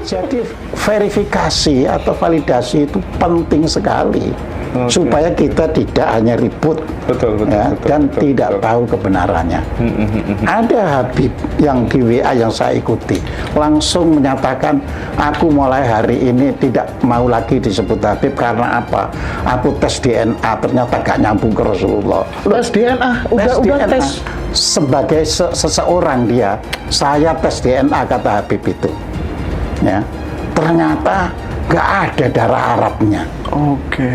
Jadi verifikasi atau validasi itu penting sekali supaya kita tidak hanya ribut dan tidak tahu kebenarannya. Ada Habib yang di WA yang saya ikuti langsung menyatakan, aku mulai hari ini tidak mau lagi disebut Habib karena apa? Aku tes DNA ternyata gak nyambung ke Rasulullah. Tes DNA, udah tes sebagai seseorang dia, saya tes DNA kata Habib itu. Ya, ternyata nggak ada darah Arabnya. Oke,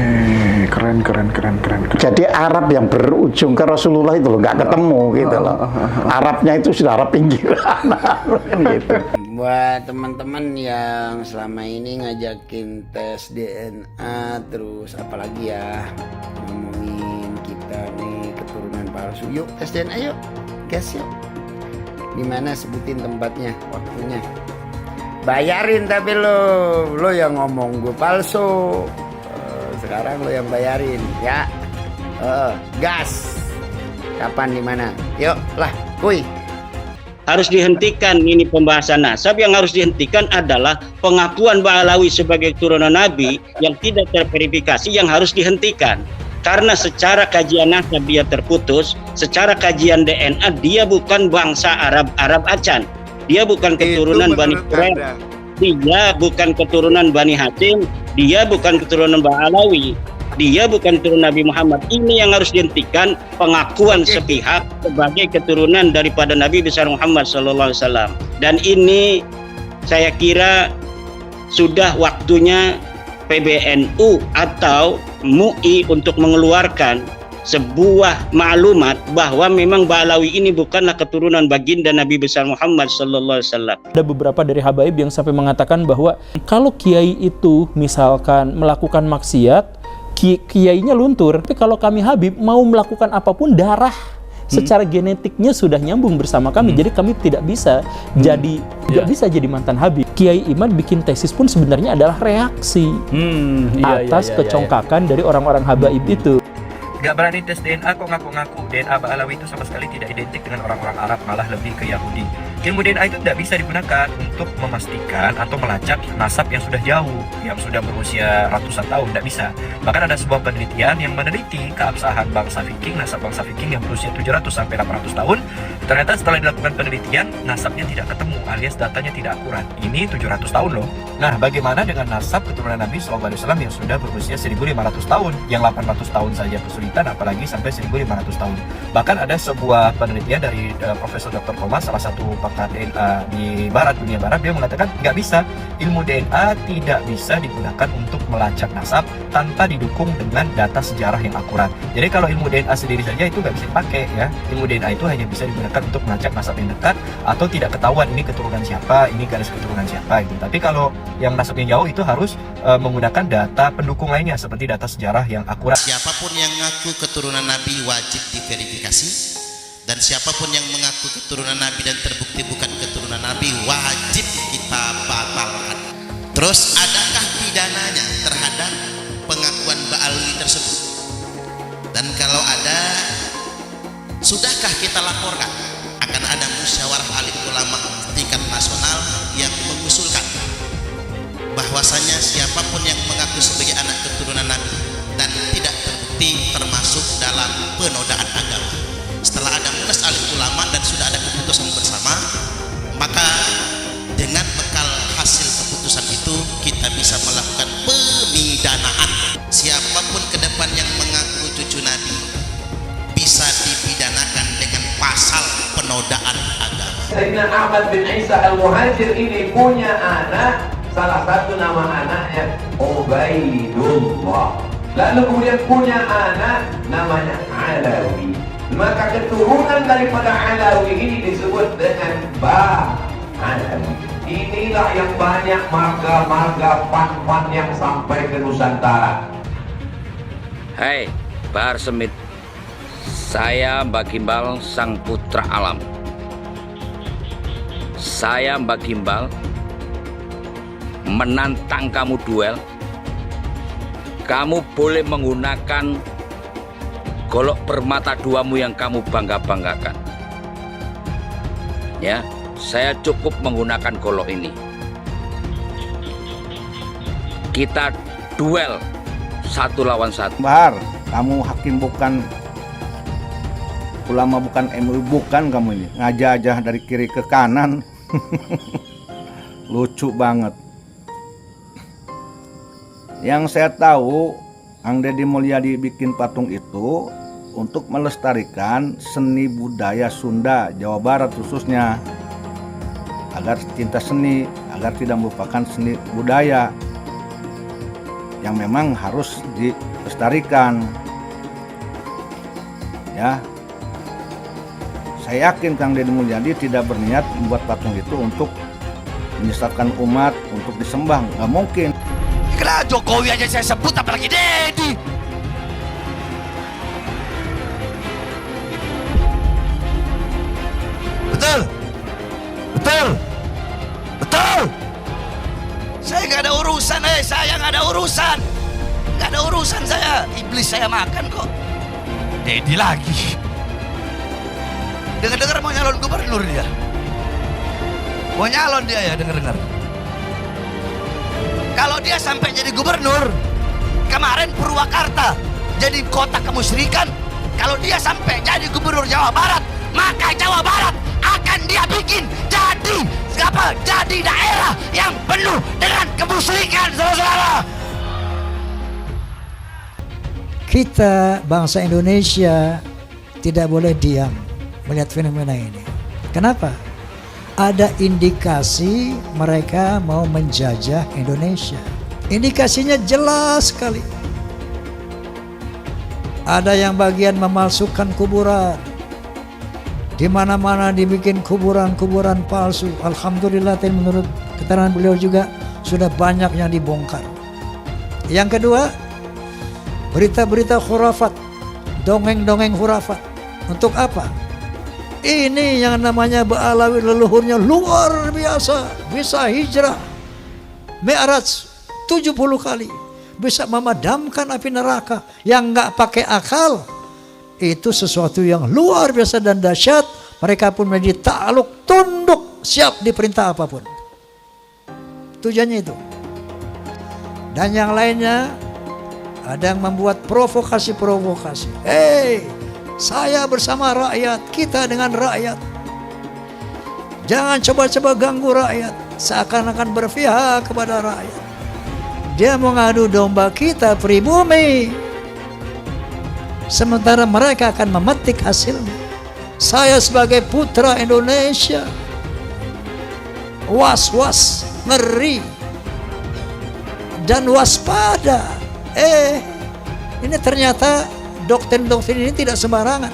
keren. Jadi Arab yang berujung ke Rasulullah itu loh nggak ketemu gitu loh. Arabnya itu sudah Arab pinggiran gitu. Buat teman-teman yang selama ini ngajakin tes DNA terus apalagi ya ngomongin kita nih keturunan palsu, yuk tes DNA yuk guys, yuk. Dimana sebutin tempatnya, waktunya. Bayarin tapi lo yang ngomong gue palsu. Sekarang lo yang bayarin ya. Gas. Kapan di mana? Yuk lah, kuy. Harus dihentikan ini pembahasan nasab. Yang harus dihentikan adalah pengakuan Ba'alawi sebagai keturunan Nabi yang tidak terverifikasi, yang harus dihentikan. Karena secara kajian nasab dia terputus, secara kajian DNA dia bukan bangsa Arab Acan. Dia bukan keturunan Bani Quraisy, dia bukan keturunan Bani Hashim, dia bukan keturunan Ba'alawi, dia bukan keturunan Nabi Muhammad. Ini yang harus dihentikan, pengakuan sepihak sebagai keturunan daripada Nabi besar Muhammad SAW. Dan ini saya kira sudah waktunya PBNU atau MUI untuk mengeluarkan sebuah maklumat bahwa memang Ba'alawi ini bukanlah keturunan baginda Nabi besar Muhammad sallallahu alaihi wasallam. Ada beberapa dari habaib yang sampai mengatakan bahwa kalau kiai itu misalkan melakukan maksiat, kiainya luntur. Tapi kalau kami habib mau melakukan apapun, darah secara genetiknya sudah nyambung bersama kami. Jadi kami tidak bisa bisa jadi mantan habib. Kiai Iman bikin tesis pun sebenarnya adalah reaksi atas kecongkakan dari orang-orang habaib itu. Gak berani tes DNA kok ngaku-ngaku DNA Ba'alawi itu sama sekali tidak identik dengan orang-orang Arab, malah lebih ke Yahudi. Ilmu DNA itu tidak bisa digunakan untuk memastikan atau melacak nasab yang sudah jauh, yang sudah berusia ratusan tahun, tidak bisa. Bahkan ada sebuah penelitian yang meneliti keabsahan bangsa Viking, nasab bangsa Viking yang berusia 700 sampai 800 tahun. Ternyata setelah dilakukan penelitian, nasabnya tidak ketemu alias datanya tidak akurat. Ini 700 tahun loh. Nah, bagaimana dengan nasab keturunan Nabi SAW yang sudah berusia 1500 tahun, yang 800 tahun saja kesulitan, apalagi sampai 1500 tahun. Bahkan ada sebuah penelitian dari Profesor Dr. Thomas, salah satu pakar DNA di dunia barat, dia mengatakan nggak bisa, ilmu DNA tidak bisa digunakan untuk melacak nasab tanpa didukung dengan data sejarah yang akurat. Jadi kalau ilmu DNA sendiri saja itu nggak bisa dipakai ya. Ilmu DNA itu hanya bisa digunakan untuk melacak nasab yang dekat atau tidak ketahuan ini keturunan siapa, ini garis keturunan siapa gitu. Tapi kalau yang nasabnya jauh itu harus menggunakan data pendukung lainnya seperti data sejarah yang akurat. Siapapun yang mengaku keturunan Nabi wajib diverifikasi, dan siapapun yang mengaku keturunan Nabi dan terbukti bukan keturunan Nabi wajib kita batalkan. Terus adakah pidananya terhadap pengakuan Ba'alawi tersebut? Dan kalau ada, sudahkah kita laporkan? Akan ada musyawarah alim ulama tingkat nasional yang mengusulkan bahwasanya siapapun yang mengaku sebagai anak keturunan Nabi dan tidak terbukti termasuk dalam penodaan agama. Setelah ada munas alim ulama dan sudah ada keputusan bersama, maka dengan bekal hasil keputusan itu kita bisa melakukan pemidanaan. Siapapun ke depan yang mengaku cucu Nabi bisa dipidanakan dengan pasal penodaan agama. Sayyidina Ahmad bin Isa al-Muhajir ini punya anak, salah satu nama anaknya Ubaidullah. Lalu kemudian punya anak namanya Alawi. Maka keturunan daripada Alawi ini disebut dengan Ba'alawi. Inilah yang banyak marga-marga fan-fan yang sampai ke Nusantara. Hai, Bahar Semit. Saya Mbak Gimbal, sang putra alam. Saya Mbak Gimbal menantang kamu duel. Kamu boleh menggunakan golok permata duamu yang kamu bangga-banggakan. Ya, saya cukup menggunakan golok ini. Kita duel 1 lawan 1. Bahar, kamu hakim bukan, ulama bukan, MUI bukan, kamu ini ngajak-ajak dari kiri ke kanan. Lucu banget. Yang saya tahu, Kang Deddy Mulyadi bikin patung itu untuk melestarikan seni budaya Sunda, Jawa Barat khususnya, agar cinta seni, agar tidak melupakan seni budaya yang memang harus dilestarikan. Ya, saya yakin Kang Deddy Mulyadi tidak berniat membuat patung itu untuk menyesatkan umat, untuk disembah, nggak mungkin. Kenapa Jokowi aja saya sebut, apalagi Deddy? Betul, betul, betul. Saya nggak ada urusan, saya nggak ada urusan, nggak ada urusan saya. Iblis saya makan kok. Deddy lagi. Dengar-dengar mau nyalon gubernur dia. Mau nyalon dia ya, dengar-dengar. Kalau dia sampai jadi gubernur, kemarin Purwakarta jadi kota kemusyrikan. Kalau dia sampai jadi gubernur Jawa Barat, maka Jawa Barat akan dia bikin jadi apa? Jadi daerah yang penuh dengan kemusyrikan, saudara-saudara. Kita bangsa Indonesia tidak boleh diam melihat fenomena ini. Kenapa? Ada indikasi mereka mau menjajah Indonesia. Indikasinya jelas sekali. Ada yang bagian memalsukan kuburan. Di mana-mana dibikin kuburan-kuburan palsu. Alhamdulillah, menurut keterangan beliau juga sudah banyak yang dibongkar. Yang kedua, berita-berita khurafat, dongeng-dongeng khurafat. Untuk apa? Ini yang namanya Ba'alawi, leluhurnya luar biasa, bisa hijrah Mi'raj 70 kali, bisa memadamkan api neraka yang nggak pakai akal. Itu sesuatu yang luar biasa dan dahsyat. Mereka pun menjadi takluk, tunduk, siap diperintah apapun. Tujuannya itu. Dan yang lainnya, ada yang membuat provokasi-provokasi. Saya bersama rakyat, kita dengan rakyat. Jangan coba-coba ganggu rakyat, seakan-akan berpihak kepada rakyat. Dia mau ngadu domba kita pribumi, sementara mereka akan memetik hasilnya. Saya sebagai putra Indonesia, was-was, ngeri, dan waspada. Ini ternyata doktrin-doktrin ini tidak sembarangan.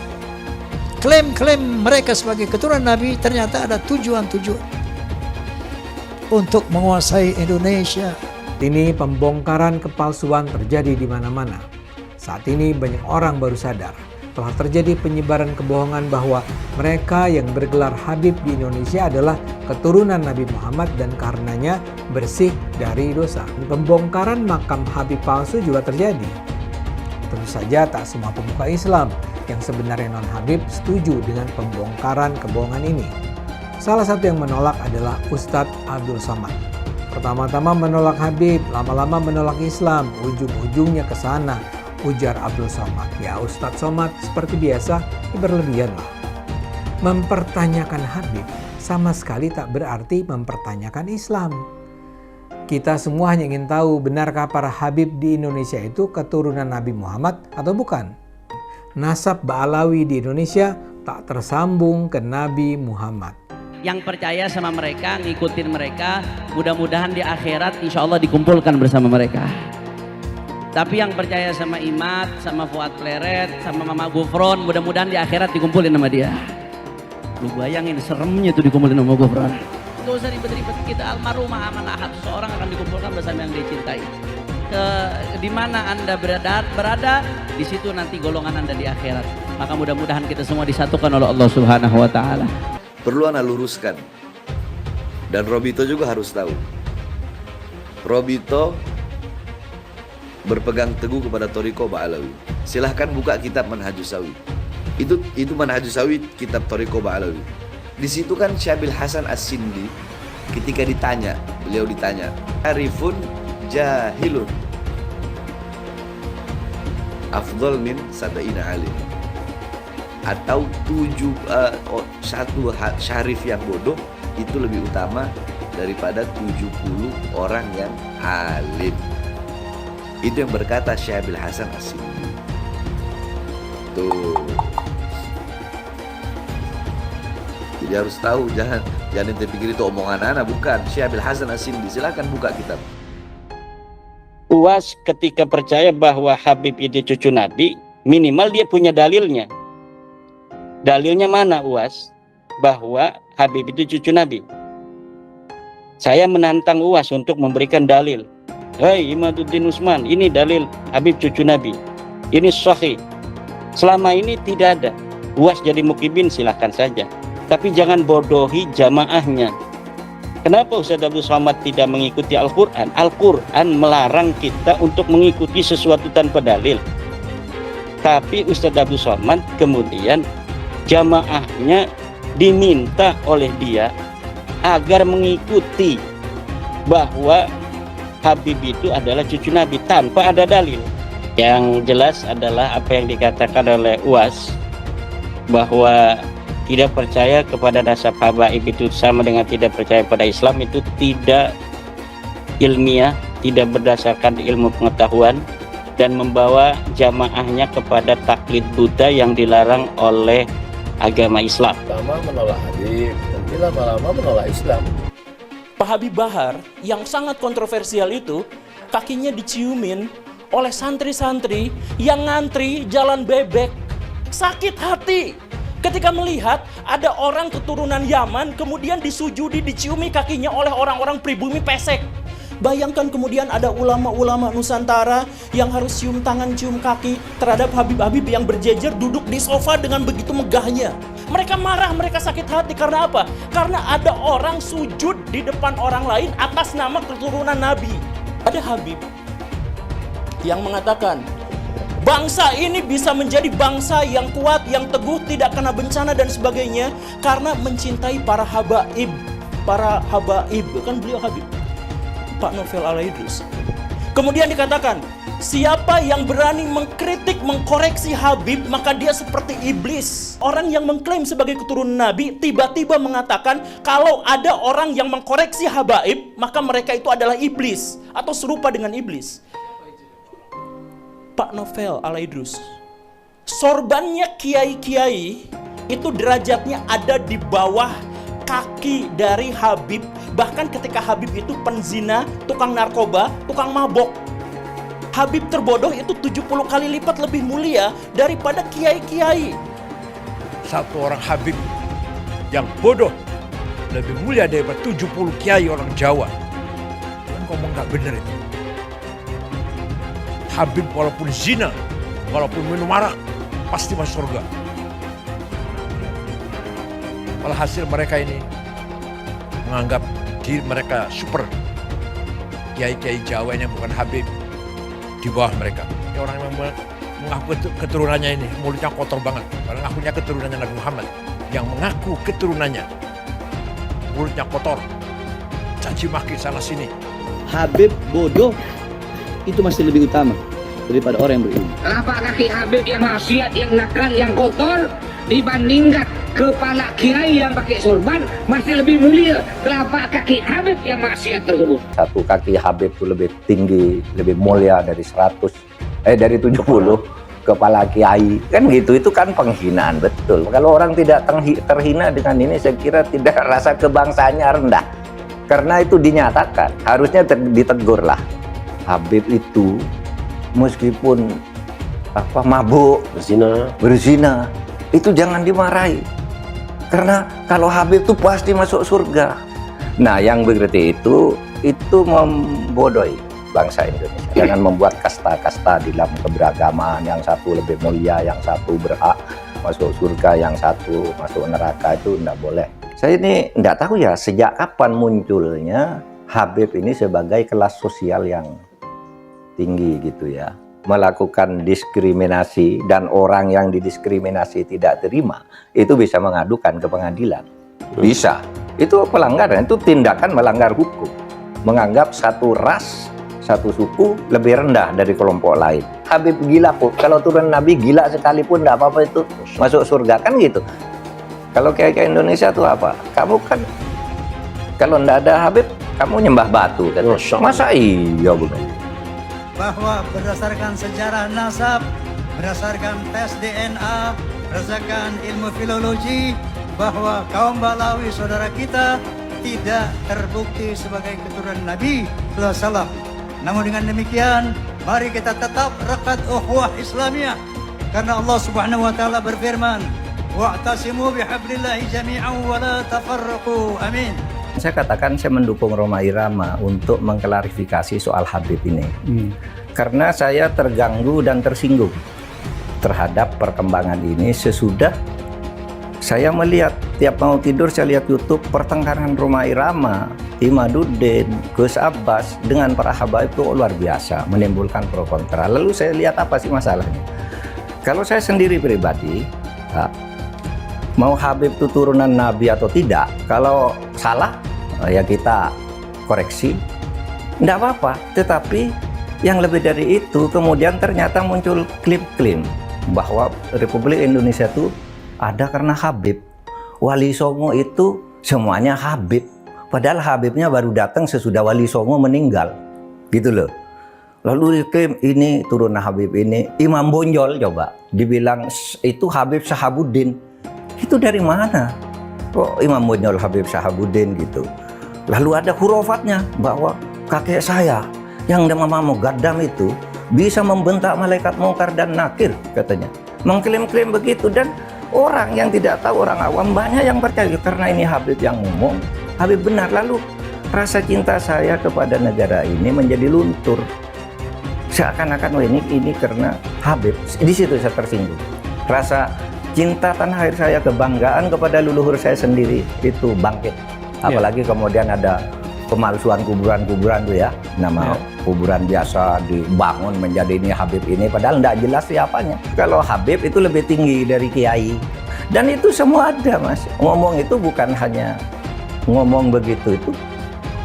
Klaim-klaim mereka sebagai keturunan Nabi ternyata ada tujuan-tujuan untuk menguasai Indonesia. Ini pembongkaran kepalsuan terjadi di mana-mana. Saat ini banyak orang baru sadar telah terjadi penyebaran kebohongan bahwa mereka yang bergelar Habib di Indonesia adalah keturunan Nabi Muhammad dan karenanya bersih dari dosa. Pembongkaran makam Habib palsu juga terjadi. Tentu saja tak semua pemuka Islam yang sebenarnya non-Habib setuju dengan pembongkaran kebohongan ini. Salah satu yang menolak adalah Ustadz Abdul Somad. Pertama-tama menolak Habib, lama-lama menolak Islam, ujung-ujungnya ke sana, ujar Abdul Somad. Ya Ustadz Somad seperti biasa, berlebihan lah. Mempertanyakan Habib sama sekali tak berarti mempertanyakan Islam. Kita semua hanya ingin tahu, benarkah para Habib di Indonesia itu keturunan Nabi Muhammad atau bukan? Nasab Ba'alawi di Indonesia tak tersambung ke Nabi Muhammad. Yang percaya sama mereka, ngikutin mereka, mudah-mudahan di akhirat insya Allah dikumpulkan bersama mereka. Tapi yang percaya sama Imad, sama Fuad Pleret, sama Mama Gufron, mudah-mudahan di akhirat dikumpulin sama dia. Lu bayangin seremnya tuh dikumpulin sama Gufron. Gak usah ribet-ribet, kita almarhumah aman ahad, seorang akan dikumpulkan bersama yang dia cintai. Di mana Anda berada, di situ nanti golongan Anda di akhirat. Maka mudah-mudahan kita semua disatukan oleh Allah Subhanahu wa taala. Perlu Anda luruskan. Dan Robito juga harus tahu. Robito berpegang teguh kepada Thariqah Ba'alawi. Silahkan buka kitab Manhajus Sawi. Itu Manhajus Sawi, kitab Thariqah Ba'alawi. Di situ kan Syabil Hasan As-Sindi ketika beliau ditanya, Arifun jahilun afdal min sab'ina alim, atau satu syarif yang bodoh itu lebih utama daripada 70 orang yang alim. Itu yang berkata Syekh Abil Hasan As-Sindi. Tuh. Jadi harus tahu, jangan ente pikir itu omongan anak, bukan. Syekh Abil Hasan As-Sindi, silakan buka kitab. UAS ketika percaya bahwa Habib itu cucu Nabi, minimal dia punya dalilnya. Dalilnya mana UAS? Bahwa Habib itu cucu Nabi. Saya menantang UAS untuk memberikan dalil. Hei Imaduddin Usman, ini dalil Habib cucu Nabi. Ini sahih. Selama ini tidak ada. UAS jadi mukibin silahkan saja. Tapi jangan bodohi jamaahnya. Kenapa Ustaz Abdul Somad tidak mengikuti Al-Quran? Al-Quran melarang kita untuk mengikuti sesuatu tanpa dalil. Tapi Ustaz Abdul Somad kemudian jamaahnya diminta oleh dia agar mengikuti bahwa Habib itu adalah cucu Nabi tanpa ada dalil. Yang jelas adalah apa yang dikatakan oleh UAS, bahwa tidak percaya kepada nasab habaib itu sama dengan tidak percaya pada Islam, itu tidak ilmiah, tidak berdasarkan ilmu pengetahuan, dan membawa jamaahnya kepada taklid buta yang dilarang oleh agama Islam. Lama menolak Habib, nanti lama-lama menolak Islam. Pak Habib Bahar yang sangat kontroversial itu kakinya diciumin oleh santri-santri yang ngantri jalan bebek. Sakit hati ketika melihat ada orang keturunan Yaman kemudian disujudi, diciumi kakinya oleh orang-orang pribumi pesek. Bayangkan kemudian ada ulama-ulama Nusantara yang harus cium tangan, cium kaki terhadap Habib-Habib yang berjejer duduk di sofa dengan begitu megahnya. Mereka marah, mereka sakit hati. Karena apa? Karena ada orang sujud di depan orang lain atas nama keturunan Nabi. Ada Habib yang mengatakan, bangsa ini bisa menjadi bangsa yang kuat, yang teguh, tidak kena bencana dan sebagainya karena mencintai para habaib. Para habaib, kan beliau Habib, Pak Novel Al-Idrus. Kemudian dikatakan, siapa yang berani mengkritik, mengkoreksi Habib, maka dia seperti iblis. Orang yang mengklaim sebagai keturunan Nabi tiba-tiba mengatakan kalau ada orang yang mengkoreksi habaib, maka mereka itu adalah iblis atau serupa dengan iblis. Pak Novel Al-Idrus, sorbannya kiai-kiai itu derajatnya ada di bawah kaki dari Habib. Bahkan ketika Habib itu penzina, tukang narkoba, tukang mabok, Habib terbodoh itu 70 kali lipat lebih mulia daripada kiai-kiai. Satu orang Habib yang bodoh lebih mulia daripada 70 kiai orang Jawa. Kan ngomong gak bener itu. Habib walaupun zina, walaupun minum arak, pasti masuk surga. Walhasil mereka ini menganggap diri mereka super. Kiai-kiai Jawa ini bukan Habib, di bawah mereka. Ini orang yang mengaku keturunannya ini, mulutnya kotor banget. Padahal ngakunya keturunannya Nabi Muhammad. Yang mengaku keturunannya, mulutnya kotor, caci maki sana sini. Habib bodoh itu masih lebih utama daripada orang yang berilmu. Kenapa kaki Habib yang maksiat, yang nakal, yang kotor dibandingkan kepala kiai yang pakai sorban masih lebih mulia telapak kaki Habib yang maksiat tersebut? Satu kaki Habib itu lebih tinggi, lebih mulia dari 70 kepala kiai. Kan gitu, itu kan penghinaan betul. Kalau orang tidak terhina dengan ini, saya kira tidak, rasa kebangsaannya rendah. Karena itu dinyatakan, harusnya ditegur lah. Habib itu meskipun mabuk, berzina, itu jangan dimarahi. Karena kalau Habib itu pasti masuk surga. Nah, yang begitu itu membodohi bangsa Indonesia. Jangan membuat kasta-kasta di dalam keberagaman, yang satu lebih mulia, yang satu berhak masuk surga, yang satu masuk neraka, itu tidak boleh. Saya ini tidak tahu ya sejak kapan munculnya Habib ini sebagai kelas sosial yang tinggi gitu ya, melakukan diskriminasi, dan orang yang didiskriminasi tidak terima itu bisa mengadukan ke pengadilan. Bisa. Itu pelanggaran, itu tindakan melanggar hukum. Menganggap satu ras, satu suku lebih rendah dari kelompok lain. Habib gila kok, kalau turun Nabi gila sekalipun tidak apa-apa itu masuk surga, kan gitu. Kalau kayak Indonesia tuh apa? Kamu kan kalau tidak ada Habib, kamu nyembah batu kan? Masa iya benar? Bahwa berdasarkan sejarah nasab, berdasarkan tes DNA, berdasarkan ilmu filologi, bahwa kaum Balawi saudara kita tidak terbukti sebagai keturunan Nabi SAW. Namun dengan demikian, mari kita tetap rekat ukhuwah Islamiyah, karena Allah Subhanahu wa taala berfirman, wa'tasimu bihablillahi jami'an wa la tafarraqu. Amin. Saya katakan saya mendukung Rhoma Irama untuk mengklarifikasi soal Habib ini. Karena saya terganggu dan tersinggung terhadap perkembangan ini sesudah saya melihat tiap mau tidur saya lihat YouTube pertengkaran Rhoma Irama, Imaduddin, Gus Abbas dengan para habaib itu luar biasa, menimbulkan pro kontra. Lalu saya lihat apa sih masalahnya? Kalau saya sendiri pribadi, mau Habib itu turunan Nabi atau tidak, kalau salah ya kita koreksi, tidak apa-apa. Tetapi yang lebih dari itu, kemudian ternyata muncul klaim bahwa Republik Indonesia itu ada karena Habib. Wali Songo itu semuanya Habib. Padahal Habibnya baru datang sesudah Wali Songo meninggal. Gitu loh. Lalu klaim ini turunan Habib ini. Imam Bonjol coba dibilang itu Habib Sahabuddin. Itu dari mana? Kok Imam Bonjol Habib Sahabuddin gitu. Lalu ada hurufatnya bahwa kakek saya yang nama Mugaddam itu bisa membentak malaikat mungkar dan nakir katanya. Mengklaim-klaim begitu, dan orang yang tidak tahu, orang awam banyak yang percaya karena ini Habib yang ngomong, Habib benar. Lalu rasa cinta saya kepada negara ini menjadi luntur. Seakan-akan ini karena Habib. Di situ saya tersinggung. Rasa cinta tanah air saya, kebanggaan kepada leluhur saya sendiri itu bangkit. Apalagi kemudian ada pemalsuan kuburan-kuburan tuh ya, nama kuburan biasa dibangun menjadi ini Habib ini, padahal tidak jelas siapanya. Kalau Habib itu lebih tinggi dari kiai, dan itu semua ada, Mas. Ngomong itu bukan hanya ngomong begitu, itu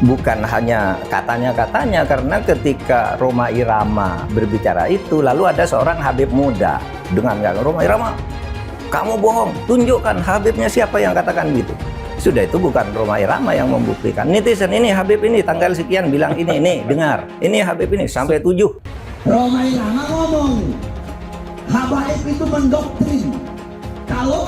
bukan hanya katanya-katanya, karena ketika Rhoma Irama berbicara itu, lalu ada seorang Habib muda dengan Rhoma Irama, kamu bohong, tunjukkan Habibnya siapa yang katakan gitu. Sudah, itu bukan Rhoma Irama yang membuktikan. Netizen ini Habib ini tanggal sekian bilang ini dengar. Ini Habib ini sampai 7. Rhoma Irama ngomong, habaib itu mendoktrin. Kalau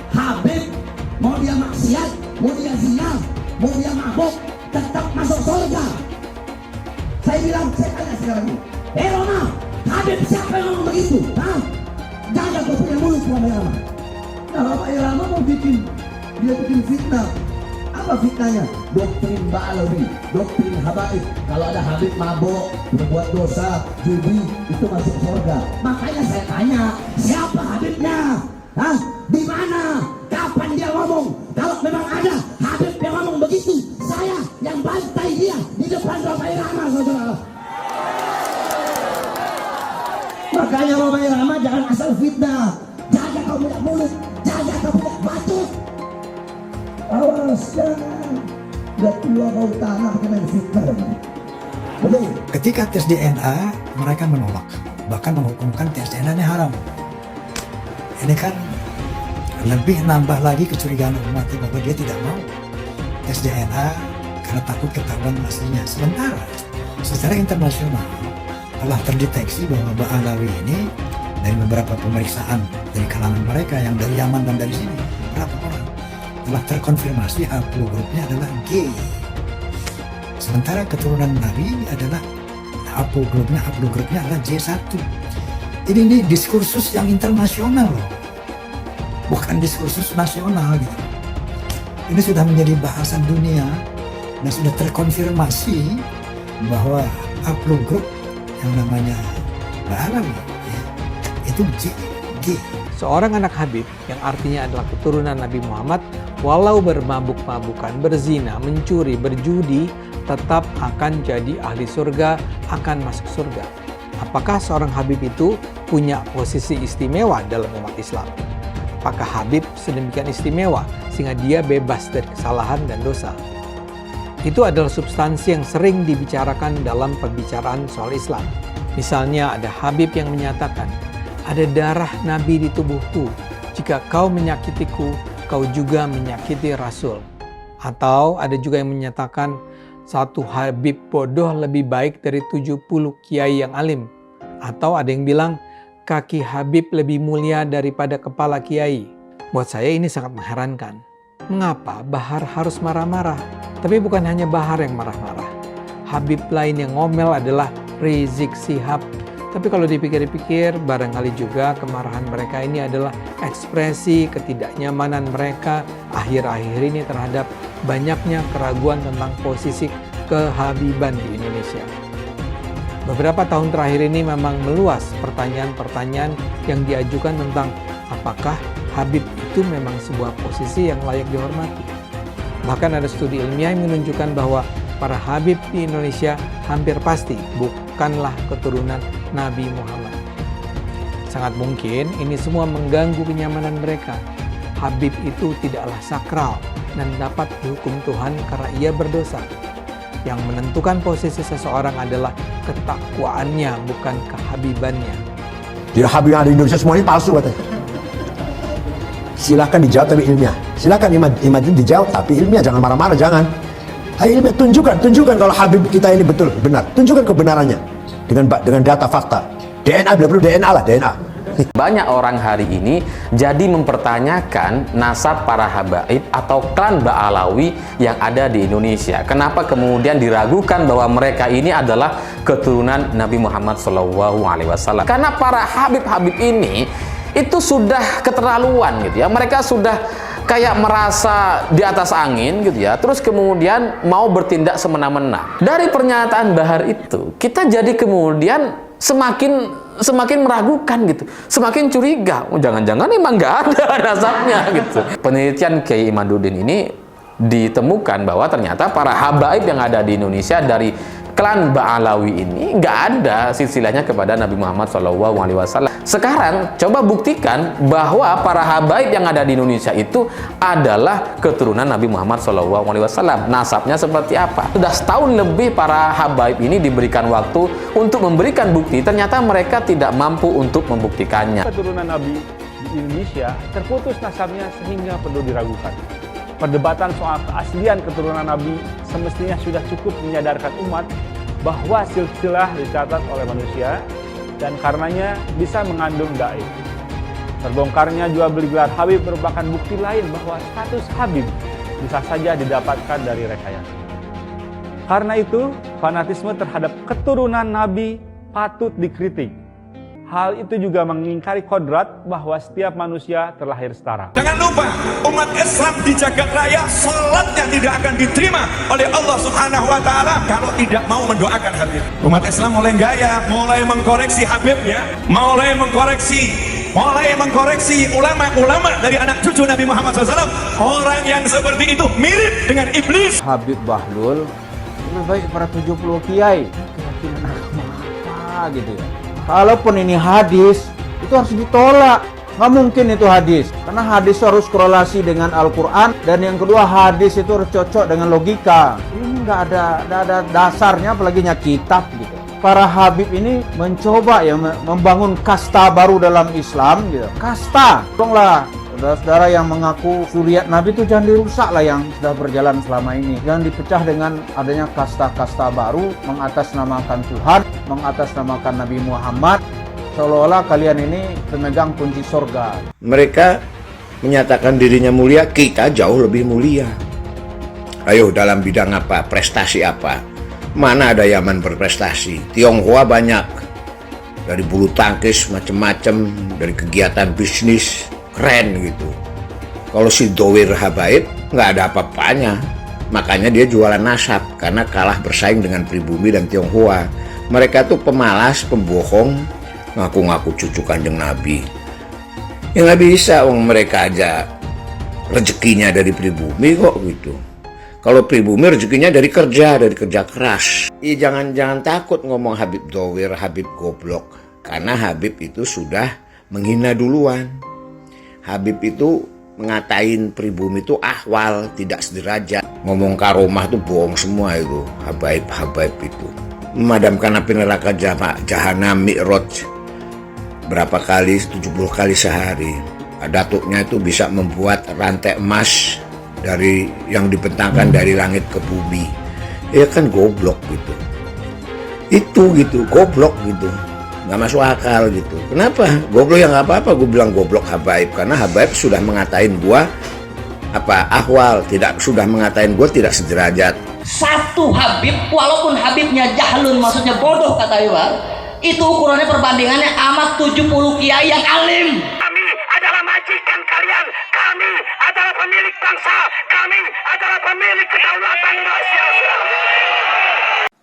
Habib mau dia maksiat, mau dia zina, mau dia mabuk, tetap masuk surga. Saya bilang, saya tanya sekarang ini, Rhoma, Habib siapa yang ngomong begitu? Jangan kau punya mulut Rhoma Irama. Nah, Rhoma Irama mau dia bikin fitnah. Apa fitnahnya? Doktrin Ba'alawi, doktrin habaib. Kalau ada Habib mabuk, berbuat dosa, judi, itu masuk surga. Makanya saya tanya, siapa Habibnya? Di mana? Kapan dia ngomong? Kalau memang ada Habib yang ngomong begitu, saya yang bantai dia di depan Rhoma Irama, saudara. Makanya Rhoma Irama jangan asal fitnah. Jaga kau punya mulut, jaga kau punya batu. Awas, jangan. Gak keluar bau tanah pakai main fitnah. Ketika tes DNA, mereka menolak, bahkan menghukumkan tes DNA ini haram. Ini kan lebih nambah lagi kecurigaan umat bahwa dia tidak mau tes DNA karena takut ketahuan aslinya. Sementara secara internasional telah terdeteksi bahwa Ba'alawi ini dari beberapa pemeriksaan dari kalangan mereka yang dari Yaman dan dari sini, beberapa orang telah terkonfirmasi haplogrupnya adalah G. Sementara keturunan Nabi adalah haplogrupnya adalah J1. Ini diskursus yang internasional loh, bukan diskursus nasional gitu. Ini sudah menjadi bahasan dunia dan sudah terkonfirmasi bahwa haplogrup yang namanya Ba'alawi itu G. Seorang anak Habib yang artinya adalah keturunan Nabi Muhammad, walau bermabuk-mabukan, berzina, mencuri, berjudi, tetap akan jadi ahli surga, akan masuk surga. Apakah seorang Habib itu punya posisi istimewa dalam umat Islam? Apakah Habib sedemikian istimewa sehingga dia bebas dari kesalahan dan dosa? Itu adalah substansi yang sering dibicarakan dalam pembicaraan soal Islam. Misalnya ada Habib yang menyatakan, ada darah Nabi di tubuhku. Jika kau menyakitiku, kau juga menyakiti Rasul. Atau ada juga yang menyatakan, satu Habib bodoh lebih baik dari 70 kiai yang alim. Atau ada yang bilang, kaki Habib lebih mulia daripada kepala kiai. Buat saya ini sangat mengherankan. Mengapa Bahar harus marah-marah? Tapi bukan hanya Bahar yang marah-marah. Habib lain yang ngomel adalah Rizik Syihab. Tapi kalau dipikir-pikir, barangkali juga kemarahan mereka ini adalah ekspresi ketidaknyamanan mereka akhir-akhir ini terhadap banyaknya keraguan tentang posisi kehabiban di Indonesia. Beberapa tahun terakhir ini memang meluas pertanyaan-pertanyaan yang diajukan tentang apakah Habib itu memang sebuah posisi yang layak dihormati. Bahkan ada studi ilmiah yang menunjukkan bahwa para Habib di Indonesia hampir pasti bukanlah keturunan Nabi Muhammad. Sangat mungkin ini semua mengganggu kenyamanan mereka. Habib itu tidaklah sakral dan dapat dihukum Tuhan karena ia berdosa. Yang menentukan posisi seseorang adalah ketakwaannya, bukan kehabibannya. Jadi Habib yang ada di Indonesia semuanya palsu katanya. Silakan dijawab tapi ilmiah. Silakan imam itu dijawab tapi ilmiah, jangan marah-marah, jangan. Ayo ilmiah, tunjukkan kalau Habib kita ini betul benar. Tunjukkan kebenarannya dengan data fakta. DNA, bila perlu DNA lah, DNA. Banyak orang hari ini jadi mempertanyakan nasab para habaib atau klan Ba'alawi yang ada di Indonesia. Kenapa kemudian diragukan bahwa mereka ini adalah keturunan Nabi Muhammad SAW? Karena para habib-habib ini itu sudah keterlaluan gitu ya. Mereka sudah kayak merasa di atas angin gitu ya. Terus kemudian mau bertindak semena-mena. Dari pernyataan Bahar itu, kita jadi kemudian semakin meragukan gitu, semakin curiga. Oh, jangan-jangan emang nggak ada nasabnya gitu. Penelitian Kiai Imaduddin ini ditemukan bahwa ternyata para habaib yang ada di Indonesia dari klan Ba'alawi ini nggak ada silsilahnya kepada Nabi Muhammad SAW. Sekarang coba buktikan bahwa para habaib yang ada di Indonesia itu adalah keturunan Nabi Muhammad SAW. Nasabnya seperti apa? Sudah setahun lebih para habaib ini diberikan waktu untuk memberikan bukti, ternyata mereka tidak mampu untuk membuktikannya. Keturunan Nabi di Indonesia terputus nasabnya sehingga perlu diragukan. Perdebatan soal keaslian keturunan Nabi semestinya sudah cukup menyadarkan umat bahwa silsilah dicatat oleh manusia dan karenanya bisa mengandung gaib. Terbongkarnya jual beli gelar Habib merupakan bukti lain bahwa status Habib bisa saja didapatkan dari rekayasa. Karena itu, fanatisme terhadap keturunan Nabi patut dikritik. Hal itu juga mengingkari kodrat bahwa setiap manusia terlahir setara. Jangan lupa, umat Islam di jagat raya salatnya tidak akan diterima oleh Allah Subhanahu wa taala kalau tidak mau mendoakan Habib. Umat Islam mulai gaya, mulai mengkoreksi Habibnya, mulai mengkoreksi ulama-ulama dari anak cucu Nabi Muhammad SAW. Orang yang seperti itu mirip dengan iblis. Habib Bahlul lebih baik para 70 kiai. Keyakinan agama apa gitu ya. Kalaupun ini hadis, itu harus ditolak. Nggak mungkin itu hadis. Karena hadis harus korelasi dengan Al-Quran. Dan yang kedua, hadis itu harus cocok dengan logika. Ini nggak ada dasarnya, apalagi kitab gitu. Para habib ini mencoba ya membangun kasta baru dalam Islam gitu. Kasta, tolonglah saudara-saudara yang mengaku zuriat Nabi itu jangan dirusak lah yang sudah berjalan selama ini. Jangan dipecah dengan adanya kasta-kasta baru, mengatasnamakan Tuhan, mengatasnamakan Nabi Muhammad, seolah-olah kalian ini pemegang kunci surga. Mereka menyatakan dirinya mulia, kita jauh lebih mulia. Ayo dalam bidang apa, prestasi apa? Mana ada Yaman berprestasi? Tionghoa banyak. Dari bulu tangkis macam-macam, dari kegiatan bisnis, keren gitu. Kalau si Dowir Habaib nggak ada apa-apanya. Makanya dia jualan nasab, karena kalah bersaing dengan pribumi dan Tionghoa. Mereka tuh pemalas, pembohong, ngaku-ngaku cucu Kanjeng Nabi. Ya nggak bisa, mereka aja rezekinya dari pribumi kok gitu. Kalau pribumi rezekinya dari kerja keras. Jangan takut ngomong Habib Dowir, Habib goblok. Karena Habib itu sudah menghina duluan. Habib itu Mengatain pribumi itu ahwal, tidak sederajat. Ngomong karomah itu bohong semua itu, habaib itu. Memadamkan api neraka jahanam mi'raj berapa kali, 70 kali sehari. Datuknya itu bisa membuat rantai emas dari yang dibentangkan dari langit ke bumi. Ya kan goblok gitu. Itu gitu, goblok gitu. Nggak masuk akal gitu. Kenapa? Goblok ya nggak apa-apa, gue bilang goblok habaib, karena habaib sudah mengatain gua ahwal, tidak, sudah mengatain gua tidak sederajat. Satu Habib, walaupun Habibnya jahlun, maksudnya bodoh kata Iwan, itu ukurannya perbandingannya amat 70 kiai yang alim. Kami adalah majikan kalian, kami adalah pemilik bangsa, kami adalah pemilik kedaulatan Indonesia.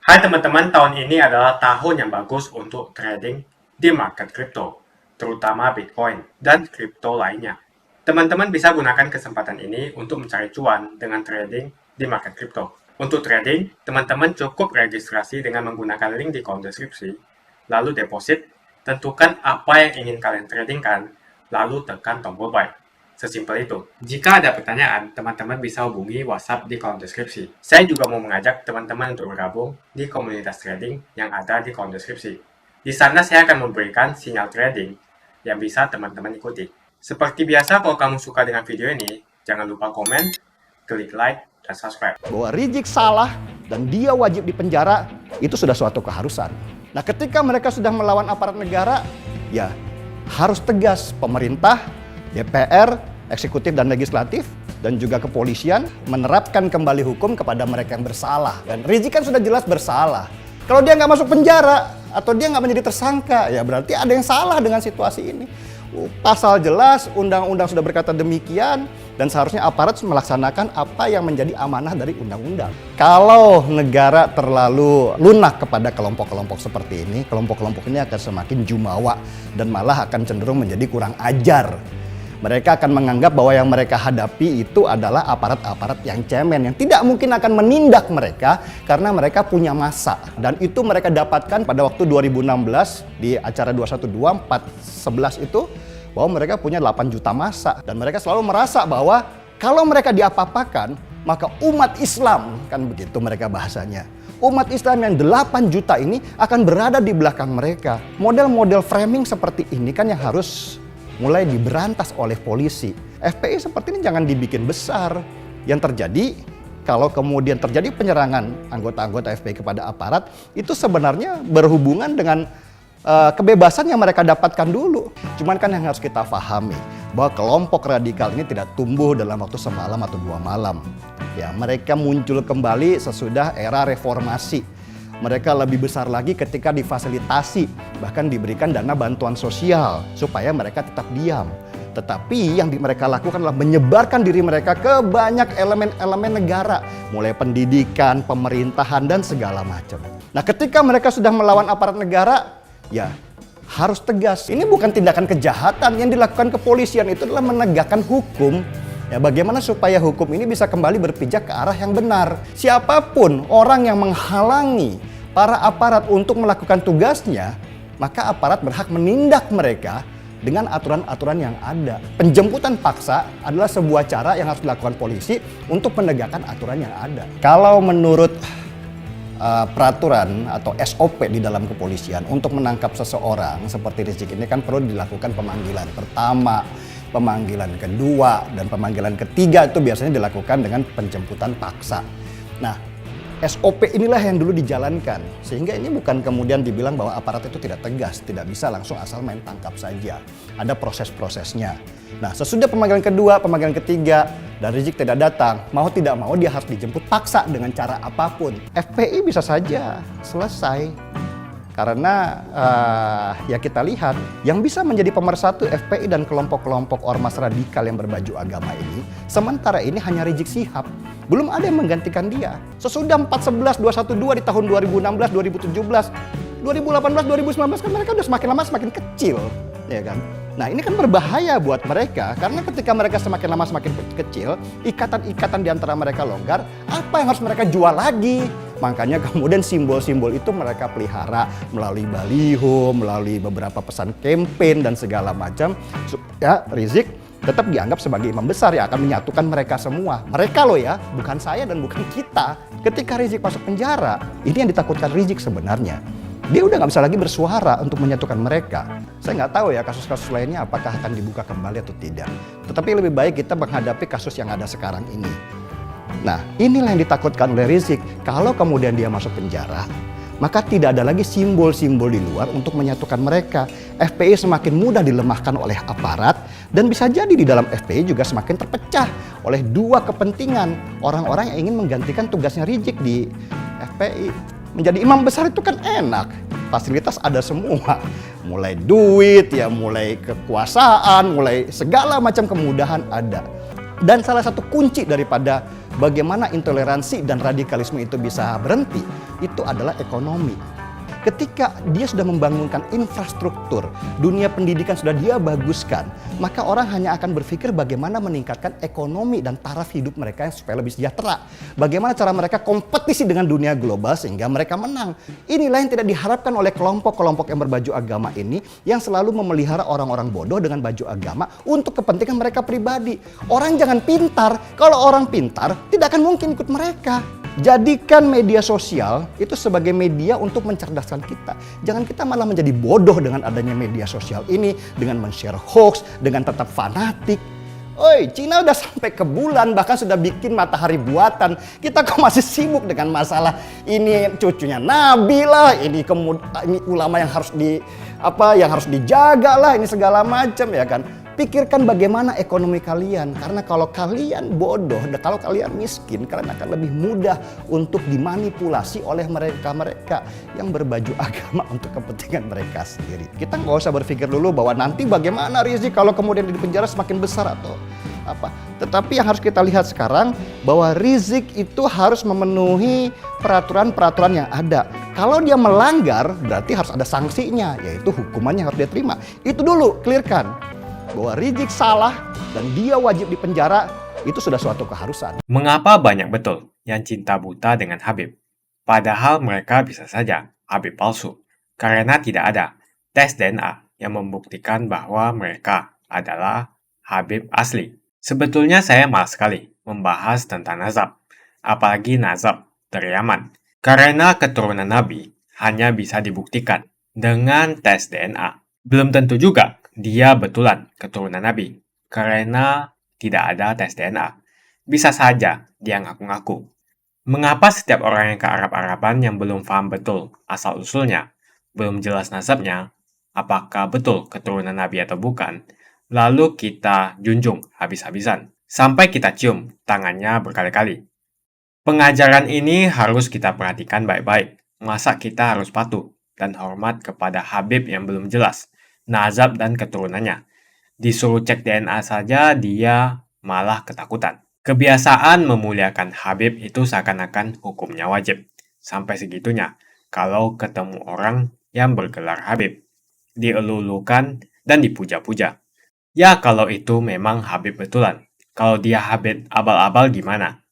Hai teman-teman, tahun ini adalah tahun yang bagus untuk trading di market kripto, terutama Bitcoin dan kripto lainnya. Teman-teman bisa gunakan kesempatan ini untuk mencari cuan dengan trading di market kripto. Untuk trading, teman-teman cukup registrasi dengan menggunakan link di kolom deskripsi, lalu deposit, tentukan apa yang ingin kalian tradingkan, lalu tekan tombol buy. Sesimpel itu. Jika ada pertanyaan, teman-teman bisa hubungi WhatsApp di kolom deskripsi. Saya juga mau mengajak teman-teman untuk bergabung di komunitas trading yang ada di kolom deskripsi. Di sana saya akan memberikan sinyal trading yang bisa teman-teman ikuti. Seperti biasa, kalau kamu suka dengan video ini, jangan lupa komen, klik like, dan subscribe. Bahwa Rizik salah dan dia wajib dipenjara, itu sudah suatu keharusan. Nah, ketika mereka sudah melawan aparat negara, ya harus tegas pemerintah, DPR, eksekutif dan legislatif, dan juga kepolisian menerapkan kembali hukum kepada mereka yang bersalah. Dan Rizik kan sudah jelas bersalah. Kalau dia nggak masuk penjara atau dia nggak menjadi tersangka, ya berarti ada yang salah dengan situasi ini. Pasal jelas, undang-undang sudah berkata demikian, dan seharusnya aparat melaksanakan apa yang menjadi amanah dari undang-undang. Kalau negara terlalu lunak kepada kelompok-kelompok seperti ini, kelompok-kelompok ini akan semakin jumawa dan malah akan cenderung menjadi kurang ajar. Mereka akan menganggap bahwa yang mereka hadapi itu adalah aparat-aparat yang cemen, yang tidak mungkin akan menindak mereka karena mereka punya massa. Dan itu mereka dapatkan pada waktu 2016 di acara 212, 411 itu, bahwa mereka punya 8 juta massa. Dan mereka selalu merasa bahwa kalau mereka diapa-apakan, maka umat Islam, kan begitu mereka bahasanya, umat Islam yang 8 juta ini akan berada di belakang mereka. Model-model framing seperti ini kan yang harus mulai diberantas oleh polisi. FPI seperti ini jangan dibikin besar. Yang terjadi, kalau kemudian terjadi penyerangan anggota-anggota FPI kepada aparat, itu sebenarnya berhubungan dengan kebebasan yang mereka dapatkan dulu. Cuman kan yang harus kita pahami, bahwa kelompok radikal ini tidak tumbuh dalam waktu semalam atau 2 malam. Ya, mereka muncul kembali sesudah era reformasi. Mereka lebih besar lagi ketika difasilitasi, bahkan diberikan dana bantuan sosial supaya mereka tetap diam. Tetapi yang mereka lakukan adalah menyebarkan diri mereka ke banyak elemen-elemen negara, mulai pendidikan, pemerintahan, dan segala macam. Nah, ketika mereka sudah melawan aparat negara, ya harus tegas. Ini bukan tindakan kejahatan, yang dilakukan kepolisian itu adalah menegakkan hukum. Ya, bagaimana supaya hukum ini bisa kembali berpijak ke arah yang benar. Siapapun orang yang menghalangi para aparat untuk melakukan tugasnya, maka aparat berhak menindak mereka dengan aturan-aturan yang ada. Penjemputan paksa adalah sebuah cara yang harus dilakukan polisi untuk menegakkan aturan yang ada. Kalau menurut peraturan atau SOP di dalam kepolisian, untuk menangkap seseorang seperti Rizik ini kan perlu dilakukan pemanggilan pertama, pemanggilan kedua, dan pemanggilan ketiga itu biasanya dilakukan dengan penjemputan paksa. Nah, SOP inilah yang dulu dijalankan, sehingga ini bukan kemudian dibilang bahwa aparat itu tidak tegas, tidak bisa langsung asal main tangkap saja. Ada proses-prosesnya. Nah, sesudah pemanggilan kedua, pemanggilan ketiga, dan Rizik tidak datang, mau tidak mau dia harus dijemput paksa dengan cara apapun. FPI bisa saja selesai. Karena ya kita lihat yang bisa menjadi pemersatu FPI dan kelompok-kelompok ormas radikal yang berbaju agama ini, sementara ini hanya Rizik Syihab. Belum ada yang menggantikan dia. Sesudah 411, 212 di tahun 2016, 2017, 2018, 2019 kan mereka udah semakin lama semakin kecil, ya kan? Nah, ini kan berbahaya buat mereka, karena ketika mereka semakin lama semakin kecil, ikatan-ikatan di antara mereka longgar, apa yang harus mereka jual lagi? Makanya kemudian simbol-simbol itu mereka pelihara melalui baliho, melalui beberapa pesan campaign dan segala macam, supaya Rizik tetap dianggap sebagai imam besar yang akan menyatukan mereka semua. Mereka loh ya, bukan saya dan bukan kita. Ketika Rizik masuk penjara, ini yang ditakutkan Rizik sebenarnya. Dia udah nggak bisa lagi bersuara untuk menyatukan mereka. Saya nggak tahu ya kasus-kasus lainnya apakah akan dibuka kembali atau tidak. Tetapi lebih baik kita menghadapi kasus yang ada sekarang ini. Nah, inilah yang ditakutkan oleh Rizik. Kalau kemudian dia masuk penjara, maka tidak ada lagi simbol-simbol di luar untuk menyatukan mereka. FPI semakin mudah dilemahkan oleh aparat, dan bisa jadi di dalam FPI juga semakin terpecah oleh dua kepentingan. Orang-orang yang ingin menggantikan tugasnya Rizik di FPI. Menjadi imam besar itu kan enak, fasilitas ada semua. Mulai duit, ya mulai kekuasaan, mulai segala macam kemudahan ada. Dan salah satu kunci daripada bagaimana intoleransi dan radikalisme itu bisa berhenti, itu adalah ekonomi. Ketika dia sudah membangunkan infrastruktur, dunia pendidikan sudah dia baguskan, maka orang hanya akan berpikir bagaimana meningkatkan ekonomi dan taraf hidup mereka yang supaya lebih sejahtera. Bagaimana cara mereka kompetisi dengan dunia global sehingga mereka menang. Inilah yang tidak diharapkan oleh kelompok-kelompok yang berbaju agama ini, yang selalu memelihara orang-orang bodoh dengan baju agama untuk kepentingan mereka pribadi. Orang jangan pintar, kalau orang pintar tidak akan mungkin ikut mereka. Jadikan media sosial itu sebagai media untuk mencerdaskan kita. Jangan kita malah menjadi bodoh dengan adanya media sosial ini, dengan men-share hoax, dengan tetap fanatik. Oi, Cina udah sampai ke bulan, bahkan sudah bikin matahari buatan. Kita kok masih sibuk dengan masalah ini cucunya Nabi lah, ini ulama yang harus dijaga lah, ini segala macam ya kan. Pikirkan bagaimana ekonomi kalian, karena kalau kalian bodoh, kalau kalian miskin, kalian akan lebih mudah untuk dimanipulasi oleh mereka-mereka yang berbaju agama untuk kepentingan mereka sendiri. Kita nggak usah berpikir dulu bahwa nanti bagaimana Rizik kalau kemudian di penjara semakin besar atau apa. Tetapi yang harus kita lihat sekarang bahwa Rizik itu harus memenuhi peraturan-peraturan yang ada. Kalau dia melanggar, berarti harus ada sanksinya, yaitu hukumannya harus dia terima. Itu dulu, clearkan. Bahwa Rizik salah dan dia wajib dipenjara, itu sudah suatu keharusan. Mengapa banyak betul yang cinta buta dengan Habib? Padahal mereka bisa saja Habib palsu, karena tidak ada tes DNA yang membuktikan bahwa mereka adalah Habib asli. Sebetulnya saya malas sekali membahas tentang nazab, apalagi nazab dari Yaman, karena keturunan Nabi hanya bisa dibuktikan dengan tes DNA. Belum tentu juga dia betulan keturunan Nabi, karena tidak ada tes DNA. Bisa saja dia ngaku-ngaku. Mengapa setiap orang yang ke Arab-Araban yang belum paham betul asal-usulnya, belum jelas nasabnya, apakah betul keturunan Nabi atau bukan, lalu kita junjung habis-habisan, sampai kita cium tangannya berkali-kali. Pengajaran ini harus kita perhatikan baik-baik. Masa kita harus patuh dan hormat kepada Habib yang belum jelas nazab dan keturunannya? Disuruh cek DNA saja dia malah ketakutan. Kebiasaan memuliakan Habib itu seakan-akan hukumnya wajib. Sampai segitunya kalau ketemu orang yang bergelar Habib, dielulukan dan dipuja-puja. Ya kalau itu memang Habib betulan. Kalau dia Habib abal-abal gimana?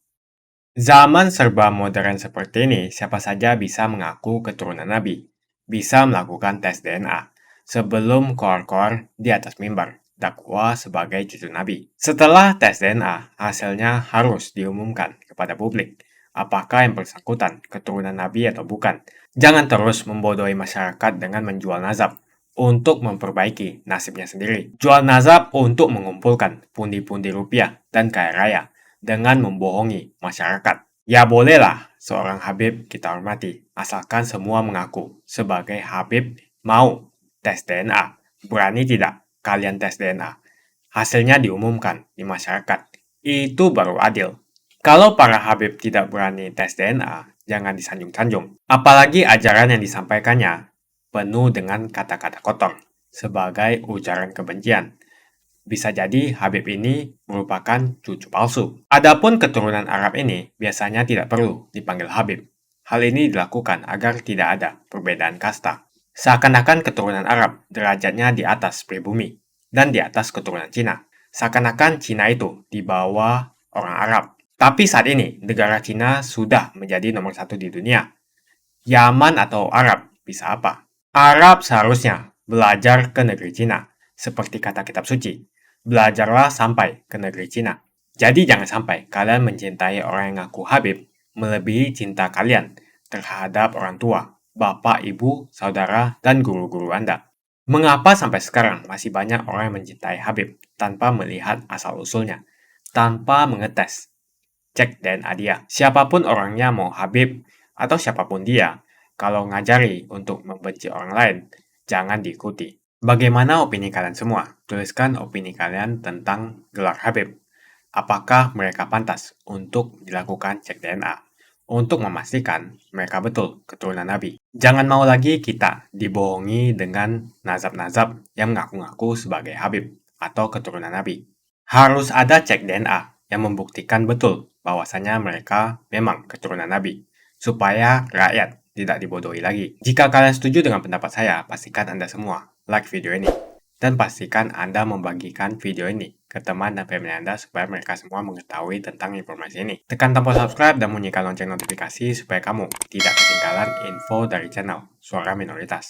Zaman serba modern seperti ini, siapa saja bisa mengaku keturunan Nabi, bisa melakukan tes DNA sebelum koar-koar di atas mimbar dakwah sebagai cucu Nabi. Setelah tes DNA, hasilnya harus diumumkan kepada publik apakah yang bersangkutan keturunan Nabi atau bukan. Jangan terus membodohi masyarakat dengan menjual nazab untuk memperbaiki nasibnya sendiri. Jual nazab untuk mengumpulkan pundi-pundi rupiah dan kaya raya dengan membohongi masyarakat. Ya bolehlah seorang Habib kita hormati, asalkan semua mengaku sebagai Habib mau tes DNA. Berani tidak kalian tes DNA? Hasilnya diumumkan di masyarakat. Itu baru adil. Kalau para Habib tidak berani tes DNA, jangan disanjung-sanjung. Apalagi ajaran yang disampaikannya penuh dengan kata-kata kotor sebagai ujaran kebencian. Bisa jadi Habib ini merupakan cucu palsu. Adapun keturunan Arab ini biasanya tidak perlu dipanggil Habib. Hal ini dilakukan agar tidak ada perbedaan kasta. Seakan-akan keturunan Arab derajatnya di atas pribumi dan di atas keturunan Cina. Seakan-akan Cina itu di bawah orang Arab. Tapi saat ini negara Cina sudah menjadi nomor 1 di dunia. Yaman atau Arab bisa apa? Arab seharusnya belajar ke negeri Cina seperti kata kitab suci. Belajarlah sampai ke negeri Cina. Jadi jangan sampai kalian mencintai orang yang ngaku Habib melebihi cinta kalian terhadap orang tua, bapak, ibu, saudara, dan guru-guru Anda. Mengapa sampai sekarang masih banyak orang yang mencintai Habib tanpa melihat asal-usulnya, tanpa mengetes, cek DNA dia. Siapapun orangnya, mau Habib atau siapapun dia, kalau ngajari untuk membenci orang lain, jangan diikuti. Bagaimana opini kalian semua? Tuliskan opini kalian tentang gelar Habib. Apakah mereka pantas untuk dilakukan cek DNA untuk memastikan mereka betul keturunan Nabi? Jangan mau lagi kita dibohongi dengan nazab-nazab yang mengaku-ngaku sebagai Habib atau keturunan Nabi. Harus ada cek DNA yang membuktikan betul bahwasanya mereka memang keturunan Nabi, supaya rakyat tidak dibodohi lagi. Jika kalian setuju dengan pendapat saya, pastikan Anda semua like video ini. Dan pastikan Anda membagikan video ini ke teman dan family Anda supaya mereka semua mengetahui tentang informasi ini. Tekan tombol subscribe dan bunyikan lonceng notifikasi supaya kamu tidak ketinggalan info dari channel Suara Minoritas.